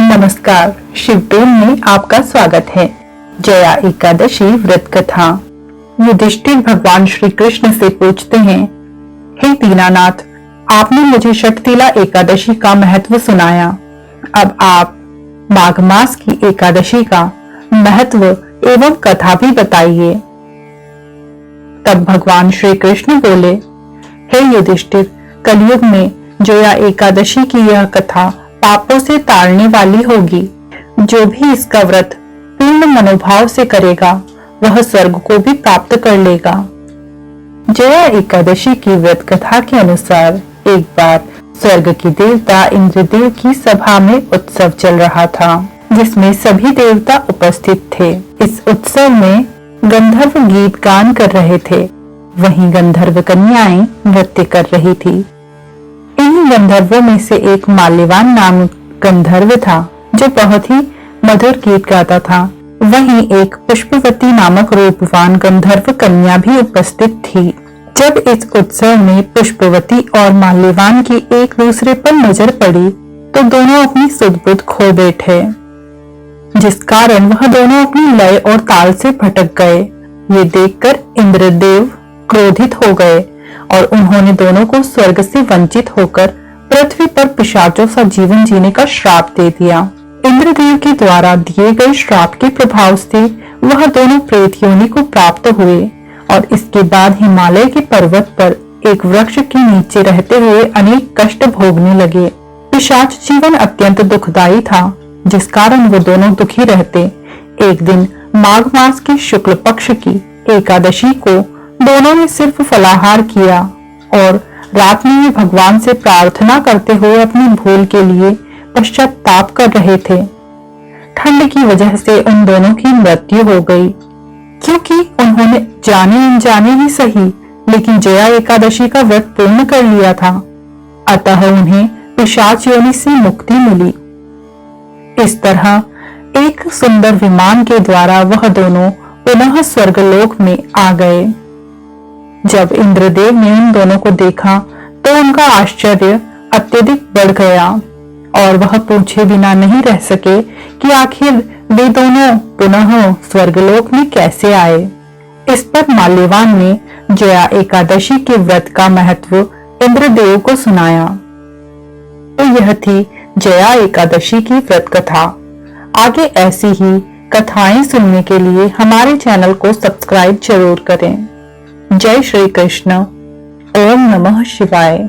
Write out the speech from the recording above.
नमस्कार, शिवप्रेम में आपका स्वागत है। जया एकादशी व्रत कथा। युधिष्ठिर भगवान श्री कृष्ण से पूछते हैं, हे दीनानाथ, आपने मुझे षटतिला एकादशी का महत्व सुनाया। अब आप माघ मास की एकादशी का महत्व एवं कथा भी बताइए। तब भगवान श्री कृष्ण बोले, हे युधिष्ठिर, कलयुग में जया एकादशी की यह कथा पापों से तारने वाली होगी। जो भी इसका व्रत पूर्ण मनोभाव से करेगा वह स्वर्ग को भी प्राप्त कर लेगा। जया एकादशी की व्रत कथा के अनुसार एक बार स्वर्ग की देवता इंद्रदेव की सभा में उत्सव चल रहा था, जिसमें सभी देवता उपस्थित थे। इस उत्सव में गंधर्व गीत गान कर रहे थे, वहीं गंधर्व कन्याएं नृत्य कर रही थी। इन गंधर्वों में से एक माल्यवान नाम गंधर्व था, जो बहुत ही मधुर गीत गाता था। वहीं एक पुष्पवती नामक रूपवान गंधर्व कन्या भी उपस्थित थी। जब इस उत्सव में पुष्पवती और माल्यवान की एक दूसरे पर नजर पड़ी तो दोनों अपनी सुध-बुध खो बैठे, जिस कारण वह दोनों अपनी लय और ताल से भटक गए। ये देखकर इंद्रदेव क्रोधित हो गए और उन्होंने दोनों को स्वर्ग से वंचित होकर पृथ्वी पर पिशाचों सा जीवन जीने का श्राप दे दिया। इंद्रदेव के द्वारा दिए गए श्राप के प्रभाव से वह दोनों प्रेत योनि को प्राप्त हुए और इसके बाद हिमालय के पर्वत पर एक वृक्ष के नीचे रहते हुए अनेक कष्ट भोगने लगे। पिशाच जीवन अत्यंत दुखदायी था, जिस कारण वो दोनों दुखी रहते। एक दिन माघ मास की शुक्ल पक्ष की एकादशी को दोनों ने सिर्फ फलाहार किया और रात में ही भगवान से प्रार्थना करते हुए अपनी भूल के लिए पश्चाताप कर रहे थे। ठंड की वजह से उन दोनों की मृत्यु हो गई, क्योंकि उन्होंने जाने अनजाने ही सही लेकिन जया एकादशी का व्रत पूर्ण कर लिया था। अतः उन्हें पिशाच योनि से मुक्ति मिली। इस तरह एक सुंदर विमान के द्वारा वह दोनों पुनः स्वर्गलोक में आ गए। जब इंद्रदेव ने उन दोनों को देखा तो उनका आश्चर्य अत्यधिक बढ़ गया और वह पूछे बिना नहीं रह सके कि आखिर वे दोनों पुनः स्वर्गलोक में कैसे आए। इस पर माल्यवान ने जया एकादशी के व्रत का महत्व इंद्रदेव को सुनाया। तो यह थी जया एकादशी की व्रत कथा। आगे ऐसी ही कथाएं सुनने के लिए हमारे चैनल को सब्सक्राइब जरूर करें। जय श्री कृष्ण। ओम नमः शिवाय।